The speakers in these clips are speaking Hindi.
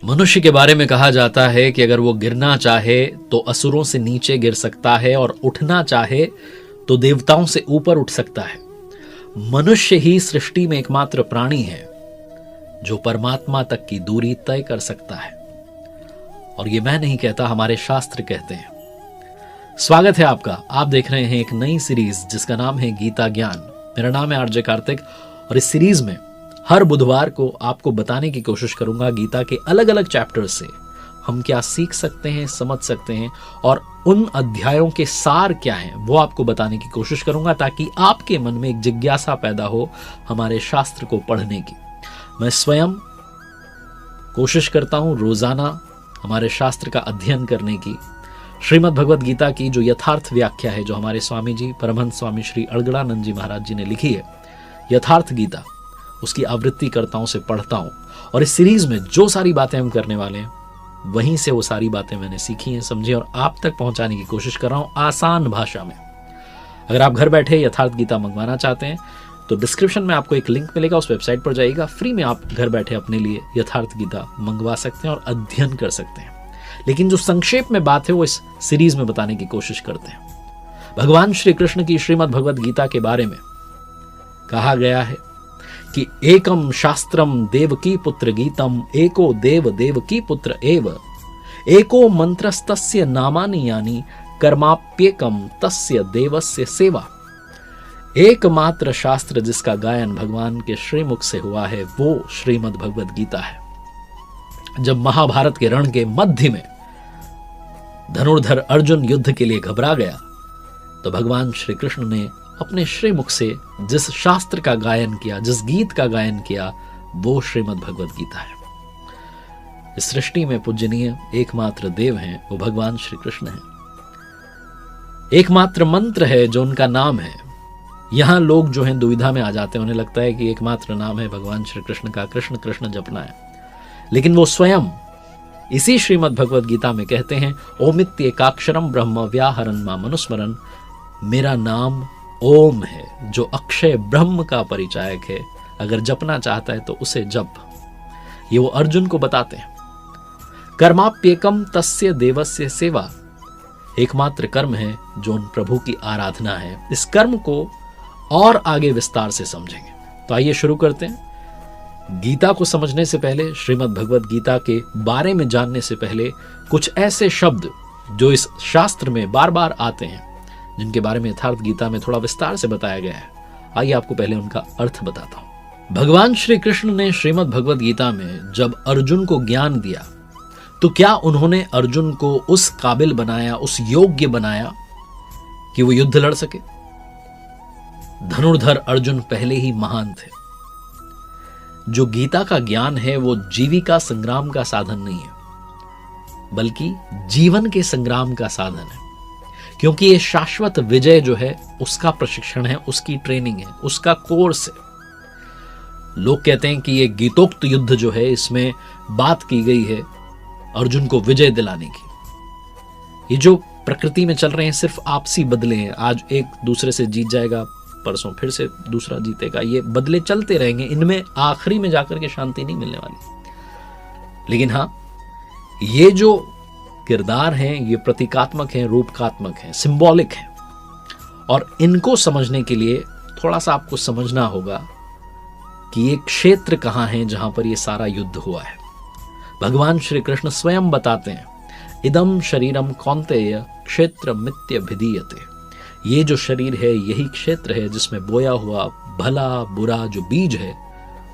मनुष्य के बारे में कहा जाता है कि अगर वो गिरना चाहे तो असुरों से नीचे गिर सकता है और उठना चाहे तो देवताओं से ऊपर उठ सकता है। मनुष्य ही सृष्टि में एकमात्र प्राणी है जो परमात्मा तक की दूरी तय कर सकता है। और ये मैं नहीं कहता, हमारे शास्त्र कहते हैं। स्वागत है आपका। आप देख रहे हैं एक नई सीरीज जिसका नाम है गीता ज्ञान। मेरा नाम है आरजे कार्तिक और इस सीरीज में हर बुधवार को आपको बताने की कोशिश करूंगा गीता के अलग अलग चैप्टर से हम क्या सीख सकते हैं, समझ सकते हैं और उन अध्यायों के सार क्या हैं वो आपको बताने की कोशिश करूंगा, ताकि आपके मन में एक जिज्ञासा पैदा हो हमारे शास्त्र को पढ़ने की। मैं स्वयं कोशिश करता हूं रोजाना हमारे शास्त्र का अध्ययन करने की। श्रीमद् भगवद गीता की जो यथार्थ व्याख्या है, जो हमारे स्वामी जी परमहंस स्वामी श्री अड़गड़ानंद जी महाराज जी ने लिखी है, यथार्थ गीता, उसकी आवृत्ति करता हूं, से पढ़ता हूं। और इस सीरीज में जो सारी बातें हम करने वाले हैं वहीं से वो सारी बातें मैंने सीखी हैं, समझी और आप तक पहुंचाने की कोशिश कर रहा हूं आसान भाषा में। अगर आप घर बैठे यथार्थ गीता मंगवाना चाहते हैं तो डिस्क्रिप्शन में आपको एक लिंक मिलेगा, उस वेबसाइट पर जाइएगा। फ्री में आप घर बैठे अपने लिए यथार्थ गीता मंगवा सकते हैं और अध्ययन कर सकते हैं। लेकिन जो संक्षेप में बात है वो इस सीरीज में बताने की कोशिश करते हैं। भगवान श्री कृष्ण की श्रीमद् भगवद गीता के बारे में कहा गया है कि एकम शास्त्रम देवकी पुत्र गीतम एको देव देवकी पुत्र एव एको मंत्रस्तस्य नामानि यानि कर्माप्येकम तस्य देवस्य सेवा। एकमात्र शास्त्र जिसका गायन भगवान के श्रीमुख से हुआ है वो श्रीमद् भगवद गीता है। जब महाभारत के रण के मध्य में धनुर्धर अर्जुन युद्ध के लिए घबरा गया तो भगवान श्री कृष्ण ने अपने श्रीमुख से जिस शास्त्र का गायन किया, जिस गीत का गायन किया, वो श्रीमद् भगवद गीता है। इस सृष्टि में पूजनीय एकमात्र देव हैं वो भगवान श्री कृष्ण हैं। एकमात्र मंत्र है जो उनका नाम है। यहां लोग जो हैं दुविधा में आ जाते हैं, उन्हें लगता है कि एकमात्र नाम है भगवान श्री कृष्ण का, कृष्ण कृष्ण जपना है। लेकिन वो स्वयं इसी श्रीमद् भगवद गीता में कहते हैं, ओमित्येकाक्षरम ब्रह्म व्याहरन् मामनुस्मरन्, मेरा नाम ओम है जो अक्षय ब्रह्म का परिचायक है, अगर जपना चाहता है तो उसे जप। ये वो अर्जुन को बताते हैं। कर्माप्येकम तस्य देवस्य सेवा, एकमात्र कर्म है जो उन प्रभु की आराधना है। इस कर्म को और आगे विस्तार से समझेंगे। तो आइए शुरू करते हैं। गीता को समझने से पहले, श्रीमद् भगवद गीता के बारे में जानने से पहले, कुछ ऐसे शब्द जो इस शास्त्र में बार बार आते हैं, जिनके बारे में यथार्थ गीता में थोड़ा विस्तार से बताया गया है, आइए आपको पहले उनका अर्थ बताता हूं। भगवान श्री कृष्ण ने श्रीमद् भगवद गीता में जब अर्जुन को ज्ञान दिया तो क्या उन्होंने अर्जुन को उस काबिल बनाया, उस योग्य बनाया कि वो युद्ध लड़ सके? धनुर्धर अर्जुन पहले ही महान थे। जो गीता का ज्ञान है वो जीविका संग्राम का साधन नहीं है, बल्कि जीवन के संग्राम का साधन है। क्योंकि ये शाश्वत विजय जो है उसका प्रशिक्षण है, उसकी ट्रेनिंग है, उसका कोर्स है। लोग कहते हैं कि ये गीतोक्त युद्ध जो है इसमें बात की गई है अर्जुन को विजय दिलाने की। ये जो प्रकृति में चल रहे हैं सिर्फ आपसी बदले हैं। आज एक दूसरे से जीत जाएगा, परसों फिर से दूसरा जीतेगा, ये बदले चलते रहेंगे। इनमें आखिरी में जाकर के शांति नहीं मिलने वाली। लेकिन हाँ, ये जो किरदार हैं ये प्रतीकात्मक हैं, रूपकात्मक हैं, सिंबॉलिक हैं। और इनको समझने के लिए थोड़ा सा आपको समझना होगा कि ये क्षेत्र कहां है जहां पर ये सारा युद्ध हुआ है। भगवान श्री कृष्ण स्वयं बताते हैं, इदम शरीरम कौन्तेय क्षेत्र मित्यभिधीयते, ये जो शरीर है यही क्षेत्र है जिसमें बोया हुआ भला बुरा जो बीज है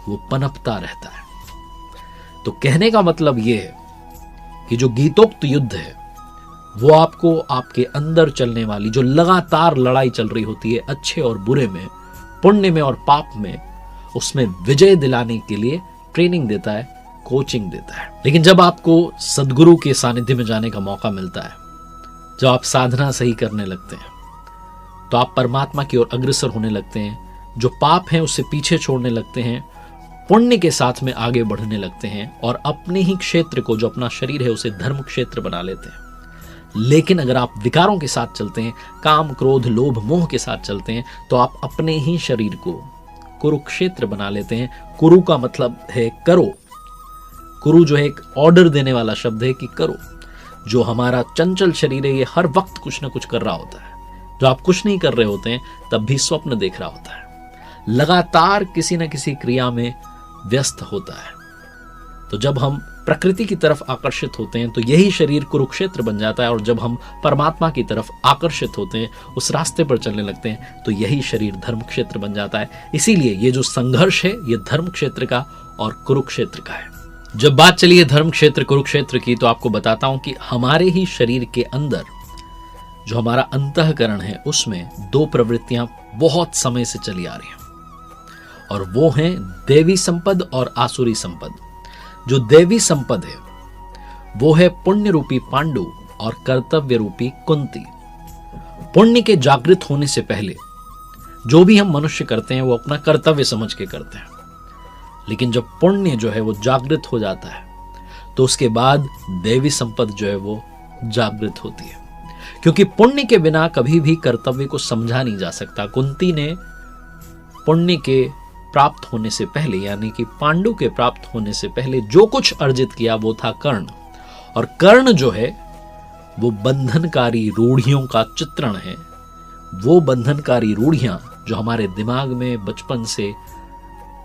वो पनपता रहता है। तो कहने का मतलब ये है कि जो गीतोक्त युद्ध है वो आपको आपके अंदर चलने वाली जो लगातार लड़ाई चल रही होती है, अच्छे और बुरे में, पुण्य में और पाप में, उसमें विजय दिलाने के लिए ट्रेनिंग देता है, कोचिंग देता है। लेकिन जब आपको सद्गुरु के सानिध्य में जाने का मौका मिलता है, जब आप साधना सही करने लगते हैं, तो आप परमात्मा की ओर अग्रसर होने लगते हैं। जो पाप हैं उससे पीछे छोड़ने लगते हैं, पुण्य के साथ में आगे बढ़ने लगते हैं और अपने ही क्षेत्र को, जो अपना शरीर है, उसे धर्म क्षेत्र बना लेते हैं। लेकिन अगर आप विकारों के साथ चलते हैं, काम क्रोध लोभ मोह के साथ चलते हैं, तो आप अपने ही शरीर को कुरुक्षेत्र बना लेते हैं। कुरु का मतलब है करो, कुरु जो है एक ऑर्डर देने वाला शब्द है कि करो। जो हमारा चंचल शरीर है ये हर वक्त कुछ ना कुछ कर रहा होता है। जो आप कुछ नहीं कर रहे होते हैं तब भी स्वप्न देख रहा होता है, लगातार किसी न किसी क्रिया में व्यस्त होता है। तो जब हम प्रकृति की तरफ आकर्षित होते हैं तो यही शरीर कुरुक्षेत्र बन जाता है, और जब हम परमात्मा की तरफ आकर्षित होते हैं, उस रास्ते पर चलने लगते हैं, तो यही शरीर धर्म क्षेत्र बन जाता है। इसीलिए ये जो संघर्ष है ये धर्म क्षेत्र का और कुरुक्षेत्र का है। जब बात चली है धर्म क्षेत्र कुरुक्षेत्र की, तो आपको बताता हूं कि हमारे ही शरीर के अंदर जो हमारा अंतःकरण है उसमें दो प्रवृत्तियां बहुत समय से चली आ रही हैं, और वो हैं देवी संपद और आसुरी संपद। जो देवी संपद है वो है पुण्य रूपी पांडु और कर्तव्य रूपी कुंती। पुण्य के जागृत होने से पहले जो भी हम मनुष्य करते हैं वो अपना कर्तव्य समझ के करते हैं, लेकिन जब पुण्य जो है वो जागृत हो जाता है तो उसके बाद देवी संपद जो है वो जागृत होती है, क्योंकि पुण्य के बिना कभी भी कर्तव्य को समझा नहीं जा सकता। कुंती ने पुण्य के प्राप्त होने से पहले, यानी कि पांडु के प्राप्त होने से पहले जो कुछ अर्जित किया वो था कर्ण, और कर्ण जो है वो बंधनकारी रूढ़ियों का चित्रण है। वो बंधनकारी रूढ़ियां जो हमारे दिमाग में बचपन से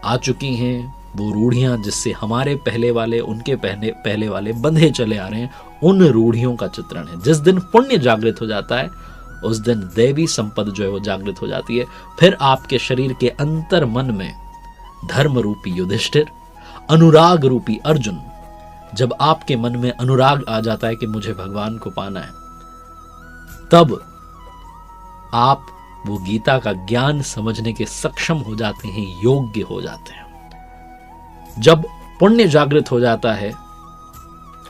आ चुकी हैं, वो रूढ़ियां जिससे हमारे पहले वाले उनके पहले वाले बंधे चले आ रहे हैं, उन रूढ़ियों का चित्रण है। जिस दिन पुण्य जागृत हो जाता है उस दिन देवी संपद जो है वो जागृत हो जाती है। फिर आपके शरीर के अंतर मन में धर्म रूपी युधिष्ठिर, अनुराग रूपी अर्जुन, जब आपके मन में अनुराग आ जाता है कि मुझे भगवान को पाना है, तब आप वो गीता का ज्ञान समझने के सक्षम हो जाते हैं, योग्य हो जाते हैं। जब पुण्य जागृत हो जाता है,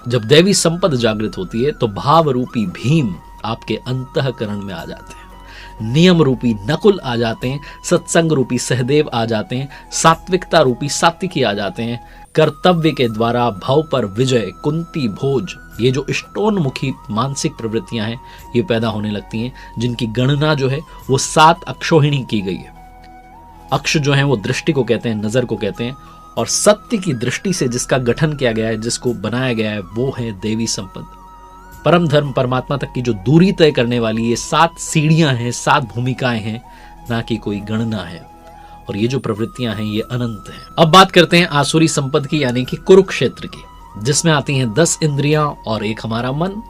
जब देवी संपद जागृत होती है, तो भाव रूपी भीम आपके अंतःकरण में आ जाते हैं, नियम रूपी नकुल आ जाते हैं, सत्संग रूपी सहदेव आ जाते हैं, सात्विकता रूपी सात्विकी आ जाते हैं, कर्तव्य के द्वारा भव पर विजय, कुंती भोज, ये जो इष्टोन्मुखी मानसिक प्रवृत्तियां हैं ये पैदा होने लगती हैं, जिनकी गणना जो है वो 7 अक्षोहिणी की गई है। अक्ष जो है वो दृष्टि को कहते हैं, नजर को कहते हैं, और सत्य की दृष्टि से जिसका गठन किया गया है, जिसको बनाया गया है, वो है देवी संपद। परम धर्म परमात्मा तक की जो दूरी तय करने वाली ये 7 सीढ़ियां हैं, 7 भूमिकाएं हैं, ना कि कोई गणना है। और ये जो प्रवृत्तियां हैं ये अनंत हैं। अब बात करते हैं आसुरी संपद की, यानी कि कुरुक्षेत्र की, जिसमें आती हैं 10 इंद्रियां और एक हमारा मन,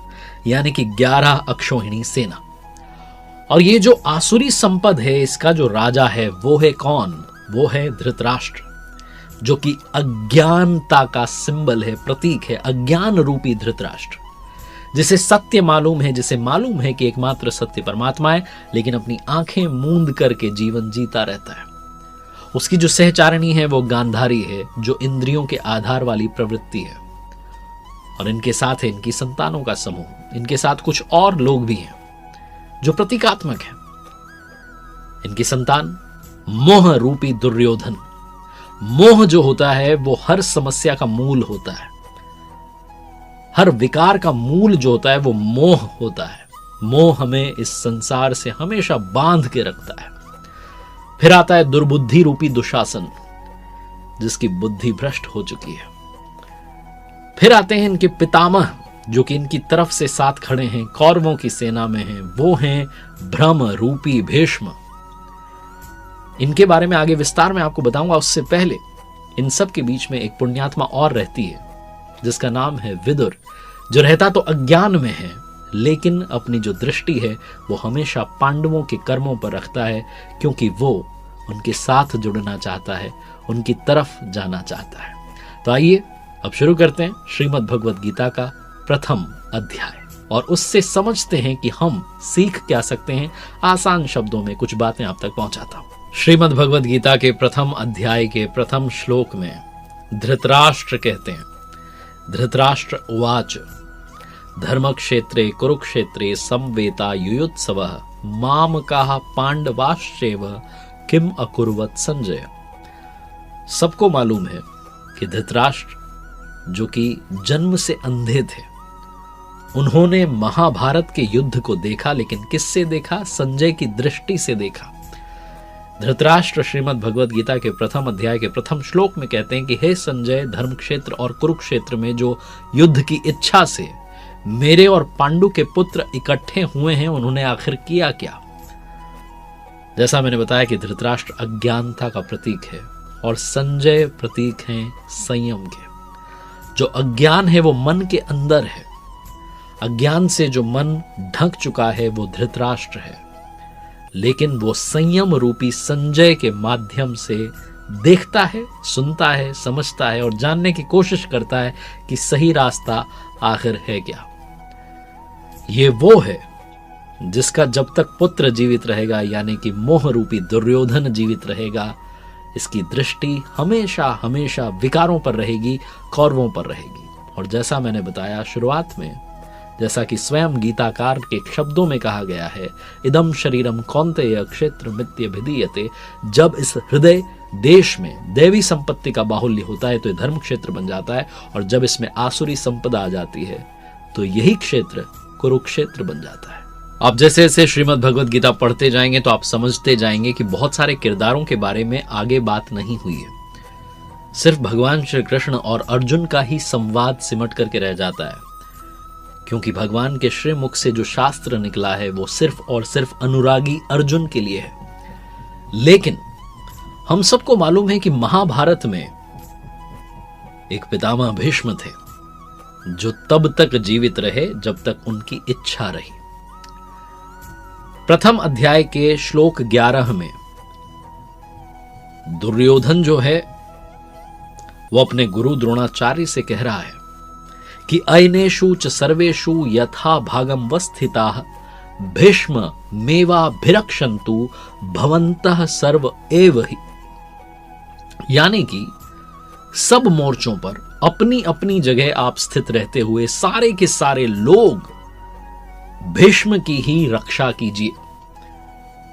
यानी कि 11 अक्षोहिणी सेना। और ये जो आसुरी संपद है इसका जो राजा है वो है कौन? वो है धृतराष्ट्र, जो कि अज्ञानता का सिंबल है, प्रतीक है। अज्ञान रूपी धृतराष्ट्र, जिसे सत्य मालूम है, जिसे मालूम है कि एकमात्र सत्य परमात्मा है, लेकिन अपनी आंखें मूंद करके जीवन जीता रहता है। उसकी जो सहचारिणी है वो गांधारी है, जो इंद्रियों के आधार वाली प्रवृत्ति है, और इनके साथ है इनकी संतानों का समूह। इनके साथ कुछ और लोग भी हैं जो प्रतीकात्मक है। इनकी संतान मोह रूपी दुर्योधन। मोह जो होता है वो हर समस्या का मूल होता है, हर विकार का मूल जो होता है वो मोह होता है। मोह हमें इस संसार से हमेशा बांध के रखता है। फिर आता है दुर्बुद्धि रूपी दुशासन, जिसकी बुद्धि भ्रष्ट हो चुकी है। फिर आते हैं इनके पितामह, जो कि इनकी तरफ से साथ खड़े हैं, कौरवों की सेना में हैं, वो हैं भ्रम रूपी भीष्म। इनके बारे में आगे विस्तार में आपको बताऊंगा। उससे पहले इन सब के बीच में एक पुण्यात्मा और रहती है, जिसका नाम है विदुर, जो रहता तो अज्ञान में है, लेकिन अपनी जो दृष्टि है वो हमेशा पांडवों के कर्मों पर रखता है, क्योंकि वो उनके साथ जुड़ना चाहता है, उनकी तरफ जाना चाहता है। तो आइए अब शुरू करते हैं श्रीमद् भगवद गीता का प्रथम अध्याय, और उससे समझते हैं कि हम सीख क्या सकते हैं। आसान शब्दों में कुछ बातें आप तक पहुंचाता हूं। श्रीमद् भगवद गीता के प्रथम अध्याय के प्रथम श्लोक में धृतराष्ट्र कहते हैं, धृतराष्ट्र उवाच धर्मक्षेत्रे कुरुक्षेत्रे समवेता युयुत्सवः मामकाः पांडवाश्चैव किम अकुर्वत संजय। सबको मालूम है कि धृतराष्ट्र, जो कि जन्म से अंधे थे, उन्होंने महाभारत के युद्ध को देखा, लेकिन किससे देखा? संजय की दृष्टि से देखा। धृतराष्ट्र श्रीमद् भगवद गीता के प्रथम अध्याय के प्रथम श्लोक में कहते हैं कि हे संजय, धर्म क्षेत्र और कुरुक्षेत्र में जो युद्ध की इच्छा से मेरे और पांडु के पुत्र इकट्ठे हुए हैं, उन्होंने आखिर किया क्या? जैसा मैंने बताया कि धृतराष्ट्र अज्ञानता का प्रतीक है और संजय प्रतीक हैं संयम के। जो अज्ञान है वो मन के अंदर है, अज्ञान से जो मन ढक चुका है वो धृतराष्ट्र है, लेकिन वो संयम रूपी संजय के माध्यम से देखता है, सुनता है, समझता है और जानने की कोशिश करता है कि सही रास्ता आखिर है क्या। ये वो है जिसका जब तक पुत्र जीवित रहेगा, यानी कि मोह रूपी दुर्योधन जीवित रहेगा, इसकी दृष्टि हमेशा हमेशा विकारों पर रहेगी, कौरवों पर रहेगी। और जैसा मैंने बताया शुरुआत में, जैसा कि स्वयं गीताकार के शब्दों में कहा गया है, इदम शरीरम कौन्तेय क्षेत्र मित्य भिदीयते, जब इस हृदय देश में देवी संपत्ति का बाहुल्य होता है तो यह धर्म क्षेत्र बन जाता है, और जब इसमें आसुरी संपदा आ जाती है तो यही क्षेत्र कुरुक्षेत्र बन जाता है। आप जैसे जैसे श्रीमद् भगवद गीता पढ़ते जाएंगे तो आप समझते जाएंगे कि बहुत सारे किरदारों के बारे में आगे बात नहीं हुई है, सिर्फ भगवान श्री कृष्ण और अर्जुन का ही संवाद सिमट करके रह जाता है, क्योंकि भगवान के श्रीमुख से जो शास्त्र निकला है वो सिर्फ और सिर्फ अनुरागी अर्जुन के लिए है। लेकिन हम सबको मालूम है कि महाभारत में एक पितामह भीष्म थे जो तब तक जीवित रहे जब तक उनकी इच्छा रही। प्रथम अध्याय के श्लोक 11 में दुर्योधन जो है वो अपने गुरु द्रोणाचार्य से कह रहा है कि अयनेषु च सर्वेषु यथा भागम वस्थिताः भीष्म मेवाभिरक्षन्तु भवन्तः सर्व एव हि। यानी कि सब मोर्चों पर अपनी अपनी जगह आप स्थित रहते हुए सारे के सारे लोग भीष्म की ही रक्षा कीजिए।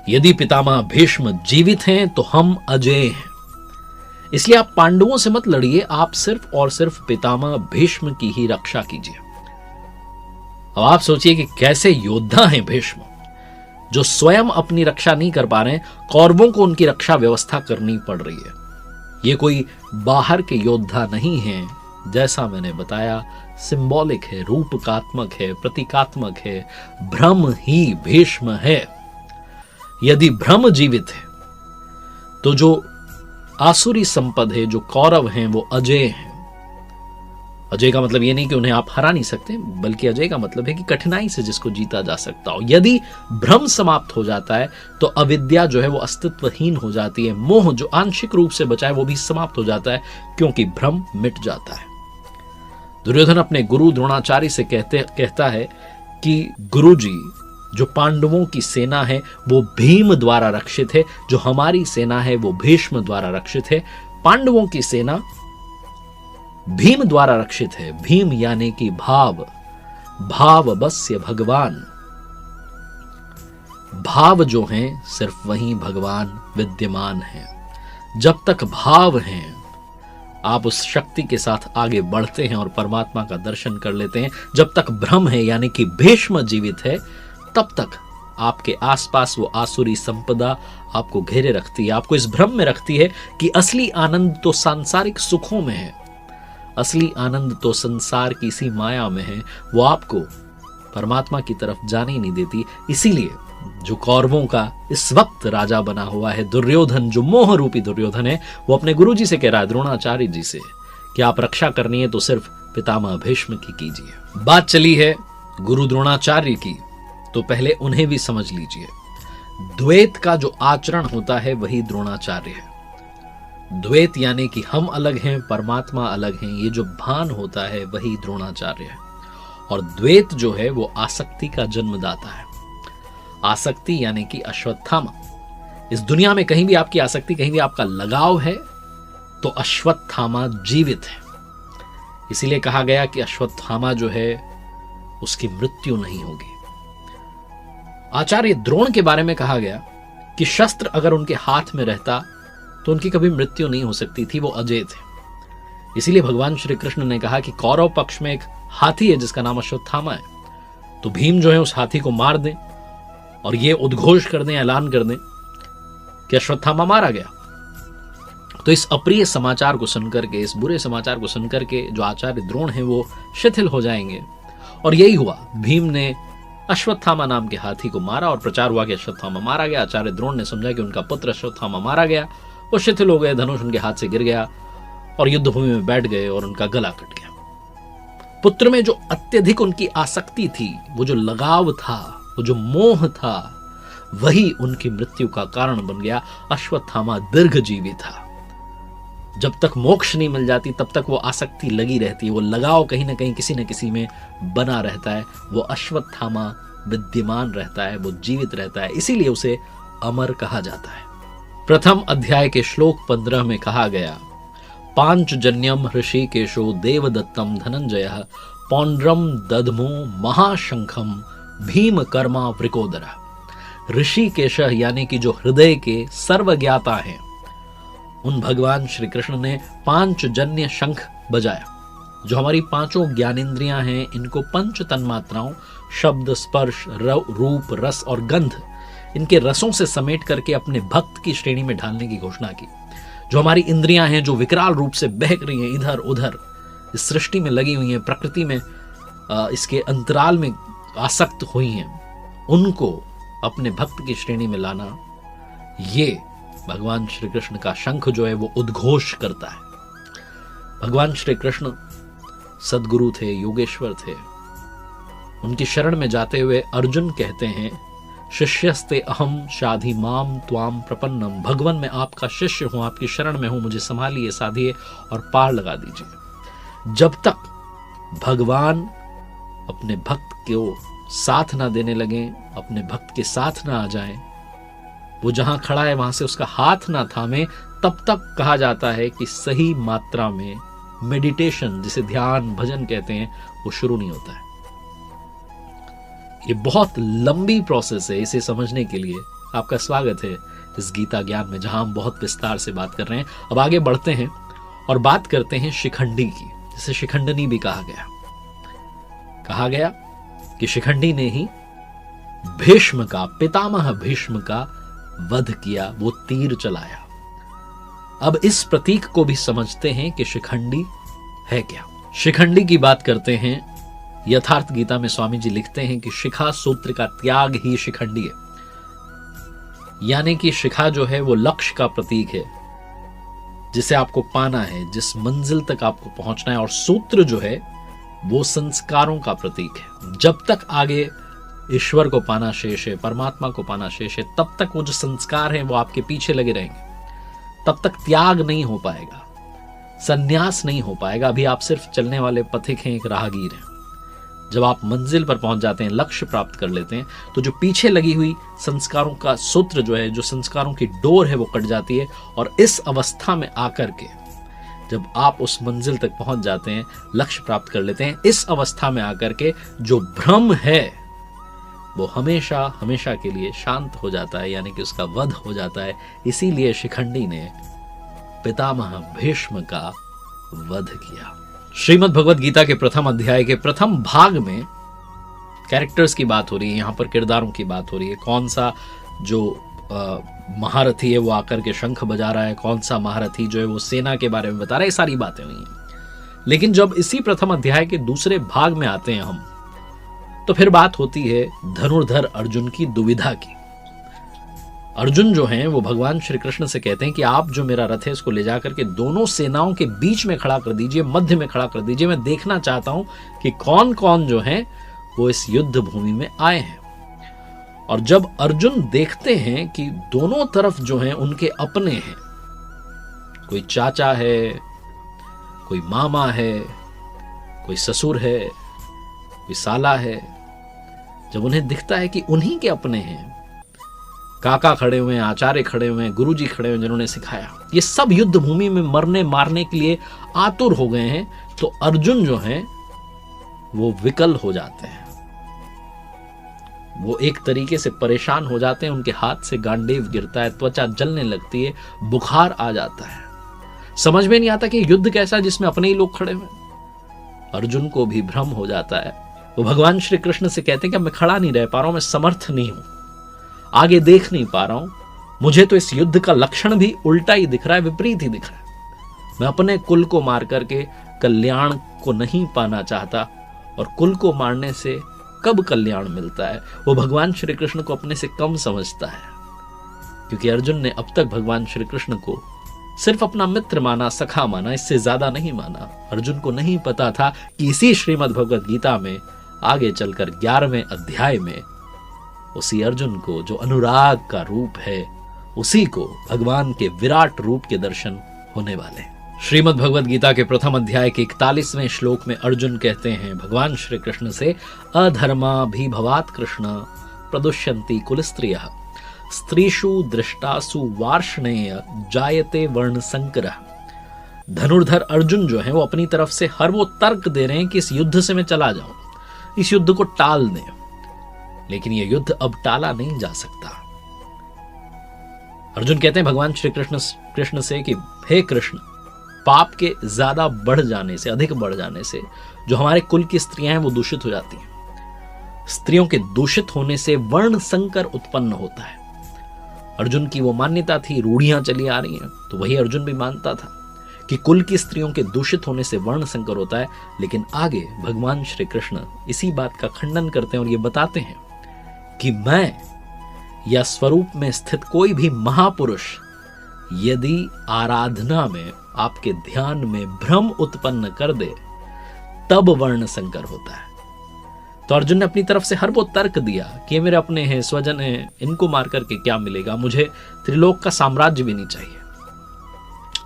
यदि पितामह भीष्म जीवित हैं तो हम अजेय हैं, इसलिए आप पांडवों से मत लड़िए, आप सिर्फ और सिर्फ पितामह भीष्म की ही रक्षा कीजिए। अब आप सोचिए कि कैसे योद्धा हैं भीष्म, जो स्वयं अपनी रक्षा नहीं कर पा रहे हैं, कौरवों को उनकी रक्षा व्यवस्था करनी पड़ रही है। ये कोई बाहर के योद्धा नहीं है, जैसा मैंने बताया सिंबॉलिक है, रूपकात्मक है, प्रतीकात्मक है, भ्रम ही भीष्म है। यदि भ्रम जीवित है तो जो आसुरी संपद है, जो कौरव हैं, वो अजय हैं। अजय का मतलब ये नहीं कि उन्हें आप हरा नहीं सकते, बल्कि अजय का मतलब है कि कठिनाई से जिसको जीता जा सकता हो। यदि भ्रम समाप्त हो जाता है तो अविद्या जो है वो अस्तित्वहीन हो जाती है, मोह जो आंशिक रूप से बचा है वो भी समाप्त हो जाता है, क्योंकि भ्रम मिट जाता है। दुर्योधन अपने गुरु द्रोणाचार्य से कहता है कि गुरुजी, जो पांडवों की सेना है वो भीम द्वारा रक्षित है, जो हमारी सेना है वो भीष्म द्वारा रक्षित है। पांडवों की सेना भीम द्वारा रक्षित है। भीम यानी कि भाव, भाव बस्य भगवान। भाव जो हैं सिर्फ वहीं भगवान विद्यमान हैं। जब तक भाव हैं आप उस शक्ति के साथ आगे बढ़ते हैं और परमात्मा का दर्शन कर लेते हैं। जब तक भ्रम है यानी कि भीष्म जीवित है, तब तक आपके आसपास वो आसुरी संपदा आपको घेरे रखती है, आपको इस भ्रम में रखती है कि असली आनंद तो सांसारिक सुखों में है, असली आनंद तो संसार की इसी माया में है। वो आपको परमात्मा की तरफ जाने ही नहीं देती। इसीलिए जो कौरवों का इस वक्त राजा बना हुआ है दुर्योधन, जो मोह रूपी दुर्योधन है, वो अपने गुरुजी से कह रहा है, द्रोणाचार्य जी से, कि आप रक्षा करनी है तो सिर्फ पितामह भीष्म की कीजिए। बात चली है गुरु द्रोणाचार्य की, तो पहले उन्हें भी समझ लीजिए। द्वैत का जो आचरण होता है वही द्रोणाचार्य है। द्वैत यानी कि हम अलग हैं, परमात्मा अलग हैं, ये जो भान होता है वही द्रोणाचार्य है। और द्वैत जो है वो आसक्ति का जन्मदाता है। आसक्ति यानी कि अश्वत्थामा। इस दुनिया में कहीं भी आपकी आसक्ति, कहीं भी आपका लगाव है तो अश्वत्थामा जीवित है। इसीलिए कहा गया कि अश्वत्थामा जो है उसकी मृत्यु नहीं होगी। आचार्य द्रोण के बारे में कहा गया कि शस्त्र अगर उनके हाथ में रहता तो उनकी कभी मृत्यु नहीं हो सकती थी, वो अजय थे। इसीलिए भगवान श्री कृष्ण ने कहा कि कौरव पक्ष में एक हाथी है जिसका नाम अश्वत्थामा है, तो भीम जो है उस हाथी को मार दें और ये उद्घोष कर दें, ऐलान कर दें कि अश्वत्थामा मारा गया। तो इस अप्रिय समाचार को सुनकर के, इस बुरे समाचार को सुनकर के जो आचार्य द्रोण हैं वो शिथिल हो जाएंगे। और यही हुआ, भीम ने अश्वत्थामा नाम के हाथी को मारा और प्रचार हुआ कि अश्वत्थामा मारा गया। आचार्य द्रोण ने समझा कि उनका पुत्र अश्वत्थामा मारा गया, वो शिथिल हो गए, धनुष उनके हाथ से गिर गया और युद्ध भूमि में बैठ गए और उनका गला कट गया। पुत्र में जो अत्यधिक उनकी आसक्ति थी, वो जो लगाव था, वो जो मोह था, वही उनकी मृत्यु का कारण बन गया। अश्वत्थामा दीर्घजीवी था। जब तक मोक्ष नहीं मिल जाती तब तक वो आसक्ति लगी रहती है, वो लगाव कहीं ना कहीं किसी न किसी में बना रहता है। वो अश्वत्थामा विद्यमान रहता है, वो जीवित रहता है, इसीलिए उसे अमर कहा जाता है। प्रथम अध्याय के श्लोक 15 में कहा गया, पांचजन्यम ऋषिकेशो देवदत्तम धनंजय पौंड्रम दधमो महाशंखम भीम कर्मा वृकोदर। ऋषिकेश यानी कि जो हृदय के सर्वज्ञाता हैं, उन भगवान श्री कृष्ण ने पांचजन्य शंख बजाया। जो हमारी पांचों ज्ञानेंद्रियां हैं, इनको पंच तन्मात्राओं शब्द, स्पर्श, रूप, रस और गंध, इनके रसों से समेट करके अपने भक्त की श्रेणी में ढालने की घोषणा की। जो हमारी इंद्रियां हैं, जो विकराल रूप से बहक रही हैं इधर उधर, इस सृष्टि में लगी हुई हैं, प्रकृति में इसके अंतराल में आसक्त हुई हैं, उनको अपने भक्त की श्रेणी में लाना, ये भगवान श्री कृष्ण का शंख जो है वो उद्घोष करता है। भगवान श्री कृष्ण सद्गुरु थे, योगेश्वर थे। उनकी शरण में जाते हुए अर्जुन कहते हैं, शिष्यस्ते अहम शाधि माम त्वाम प्रपन्नम। भगवान मैं आपका शिष्य हूं, आपकी शरण में हूं, मुझे संभालिए, साधिए और पार लगा दीजिए। जब तक भगवान अपने भक्त को साथ ना देने लगे, अपने भक्त के साथ ना आ जाएं, वो जहां खड़ा है वहां से उसका हाथ ना थामे, तब तक कहा जाता है कि सही मात्रा में मेडिटेशन, जिसे ध्यान भजन कहते हैं, वो शुरू नहीं होता है। ये बहुत लंबी प्रोसेस है। इसे समझने के लिए आपका स्वागत है इस गीता ज्ञान में, जहां हम बहुत विस्तार से बात कर रहे हैं। अब आगे बढ़ते हैं और बात करते हैं शिखंडी की, जिसे शिखंडनी भी कहा गया। कहा गया कि शिखंडी ने ही भीष्म का, पितामह भीष्म का वध किया, वो तीर चलाया। अब इस प्रतीक को भी समझते हैं कि शिखंडी है क्या। शिखंडी की बात करते हैं। यथार्थ गीता में स्वामी जी लिखते हैं कि शिखा सूत्र का त्याग ही शिखंडी है। यानी कि शिखा जो है वो लक्ष्य का प्रतीक है, जिसे आपको पाना है, जिस मंजिल तक आपको पहुंचना है, और सूत्र जो है वो संस्कारों का प्रतीक है। जब तक आगे ईश्वर को पाना शेष है, परमात्मा को पाना शेष है, तब तक वो जो संस्कार हैं वो आपके पीछे लगे रहेंगे। तब तक त्याग नहीं हो पाएगा, संन्यास नहीं हो पाएगा। अभी आप सिर्फ चलने वाले पथिक हैं, एक राहगीर हैं। जब आप मंजिल पर पहुंच जाते हैं, लक्ष्य प्राप्त कर लेते हैं, तो जो पीछे लगी हुई संस्कारों का सूत्र जो है, जो संस्कारों की डोर है, वो कट जाती है। और इस अवस्था में आकर के जब आप उस मंजिल तक पहुंच जाते हैं, लक्ष्य प्राप्त कर लेते हैं, इस अवस्था में आकर के जो भ्रम है वो हमेशा हमेशा के लिए शांत हो जाता है, यानी कि उसका वध हो जाता है। इसीलिए शिखंडी ने पितामह भीष्म का वध किया। श्रीमद् भगवद गीता के प्रथम अध्याय के प्रथम भाग में कैरेक्टर्स की बात हो रही है, यहाँ पर किरदारों की बात हो रही है। कौन सा जो महारथी है वो आकर के शंख बजा रहा है, कौन सा महारथी जो है वो सेना के बारे में बता रहा है, ये सारी बातें हुई हैं। लेकिन जब इसी प्रथम अध्याय के दूसरे भाग में आते हैं हम, तो फिर बात होती है धनुर्धर अर्जुन की दुविधा की। अर्जुन जो हैं वो भगवान श्री कृष्ण से कहते हैं कि आप जो मेरा रथ है इसको ले जाकर के दोनों सेनाओं के बीच में खड़ा कर दीजिए, मध्य में खड़ा कर दीजिए। मैं देखना चाहता हूं कि कौन कौन जो हैं वो इस युद्ध भूमि में आए हैं। और जब अर्जुन देखते हैं कि दोनों तरफ जो हैं उनके अपने हैं, कोई चाचा है, कोई मामा है, कोई ससुर है, कोई साला है, जब उन्हें दिखता है कि उन्हीं के अपने हैं, काका खड़े हुए हैं, आचार्य खड़े हुए हैं, गुरुजी खड़े हुए हैं जिन्होंने सिखाया, ये सब युद्ध भूमि में मरने मारने के लिए आतुर हो गए हैं, तो अर्जुन जो हैं वो विकल हो जाते हैं। वो एक तरीके से परेशान हो जाते हैं, उनके हाथ से गांडीव गिरता है, त्वचा जलने लगती है, बुखार आ जाता है। समझ में नहीं आता कि युद्ध कैसा है जिसमें अपने ही लोग खड़े हुए। अर्जुन को भी भ्रम हो जाता है। वो भगवान श्री कृष्ण से कहते हैं कि मैं खड़ा नहीं रह पा रहा हूं, मैं समर्थ नहीं हूं, आगे देख नहीं पा रहा हूं, मुझे तो इस युद्ध का लक्षण भी उल्टा ही दिख रहा है, विपरीत ही दिख रहा है। मैं अपने कुल को मार करके कल्याण को नहीं पाना चाहता, और कुल को मारने से कब कल्याण मिलता है। वो भगवान श्री कृष्ण को अपने से कम समझता है, क्योंकि अर्जुन ने अब तक भगवान श्री कृष्ण को सिर्फ अपना मित्र माना, सखा माना, इससे ज्यादा नहीं माना। अर्जुन को नहीं पता था कि इसी श्रीमद् भगवद गीता में आगे चलकर 11वें अध्याय में उसी अर्जुन को, जो अनुराग का रूप है, उसी को भगवान के विराट रूप के दर्शन होने वाले। श्रीमद् भगवद गीता के प्रथम अध्याय के 41वें श्लोक में अर्जुन कहते हैं भगवान श्री कृष्ण से, अधर्माभिभवात् कृष्ण प्रदुष्यन्ति कुलस्त्रियः स्त्रीषु दृष्टासु वार्ष्णेय जायते वर्ण संकरः। धनुर्धर अर्जुन जो है वो अपनी तरफ से हर वो तर्क दे रहे हैं कि इस युद्ध से मैं चला जाऊं, इस युद्ध को टाल दें, लेकिन यह युद्ध अब टाला नहीं जा सकता। अर्जुन कहते हैं भगवान श्री कृष्ण से कि हे कृष्ण, पाप के ज्यादा बढ़ जाने से, अधिक बढ़ जाने से जो हमारे कुल की स्त्रियां हैं वो दूषित हो जाती हैं। स्त्रियों के दूषित होने से वर्ण संकर उत्पन्न होता है। अर्जुन की वो मान्यता थी, रूढ़ियां चली आ रही हैं, तो वही अर्जुन भी मानता था कि कुल की स्त्रियों के दूषित होने से वर्ण संकर होता है। लेकिन आगे भगवान श्री कृष्ण इसी बात का खंडन करते हैं और ये बताते हैं कि मैं या स्वरूप में स्थित कोई भी महापुरुष यदि आराधना में, आपके ध्यान में भ्रम उत्पन्न कर दे, तब वर्ण संकर होता है। तो अर्जुन ने अपनी तरफ से हर वो तर्क दिया कि ये मेरे अपने हैं, स्वजन हैं, इनको मार करके क्या मिलेगा, मुझे त्रिलोक का साम्राज्य भी नहीं चाहिए।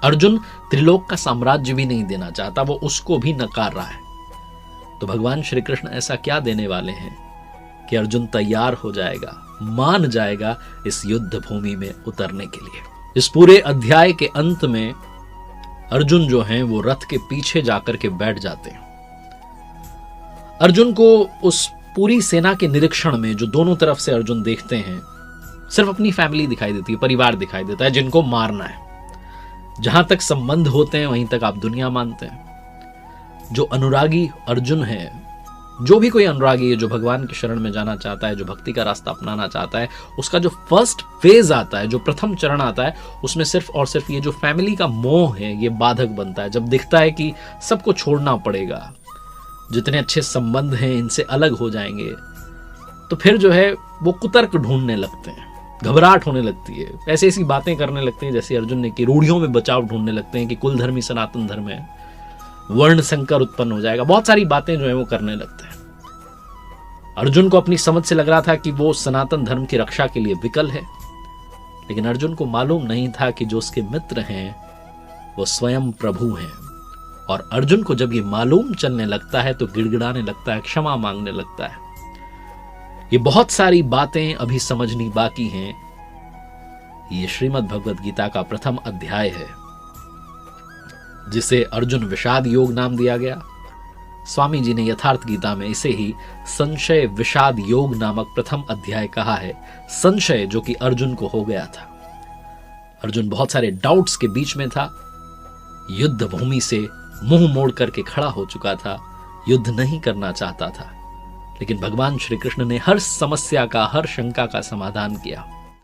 अर्जुन त्रिलोक का साम्राज्य भी नहीं देना चाहता, वो उसको भी नकार रहा है। तो भगवान श्री कृष्ण ऐसा क्या देने वाले हैं कि अर्जुन तैयार हो जाएगा, मान जाएगा इस युद्ध भूमि में उतरने के लिए। इस पूरे अध्याय के अंत में अर्जुन जो हैं वो रथ के पीछे जाकर के बैठ जाते हैं। अर्जुन को उस पूरी सेना के निरीक्षण में जो दोनों तरफ से अर्जुन देखते हैं, सिर्फ अपनी फैमिली दिखाई देती है, परिवार दिखाई देता है जिनको मारना है। जहां तक संबंध होते हैं वहीं तक आप दुनिया मानते हैं। जो अनुरागी अर्जुन है, जो भी कोई अनुरागी है जो भगवान की शरण में जाना चाहता है, जो भक्ति का रास्ता अपनाना चाहता है, उसका जो फर्स्ट फेज आता है, जो प्रथम चरण आता है, उसमें सिर्फ और सिर्फ ये जो फैमिली का मोह है ये बाधक बनता है। जब दिखता है कि सबको छोड़ना पड़ेगा, जितने अच्छे संबंध हैं इनसे अलग हो जाएंगे, तो फिर जो है वो कुतर्क ढूंढने लगते हैं, घबराहट होने लगती है, ऐसी ऐसी बातें करने लगते हैं जैसे अर्जुन ने कि रूढ़ियों में बचाव ढूंढने लगते हैं कि कुल धर्म ही सनातन धर्म है, वर्ण संकर उत्पन्न हो जाएगा। बहुत सारी बातें जो है वो करने लगते हैं। अर्जुन को अपनी समझ से लग रहा था कि वो सनातन धर्म की रक्षा के लिए विकल है, लेकिन अर्जुन को मालूम नहीं था कि जो उसके मित्र हैं वो स्वयं प्रभु हैं। और अर्जुन को जब ये मालूम चलने लगता है तो गिड़गिड़ाने लगता है, क्षमा मांगने लगता है। ये बहुत सारी बातें अभी समझनी बाकी हैं। ये श्रीमद् भगवद गीता का प्रथम अध्याय है, जिसे अर्जुन विषाद योग नाम दिया गया। स्वामी जी ने यथार्थ गीता में इसे ही संशय विषाद योग नामक प्रथम अध्याय कहा है। संशय जो कि अर्जुन को हो गया था। अर्जुन बहुत सारे डाउट्स के बीच में था, युद्ध भूमि से मुंह मोड़ करके खड़ा हो चुका था, युद्ध नहीं करना चाहता था, लेकिन भगवान श्री कृष्ण ने हर समस्या का, हर शंका का समाधान किया।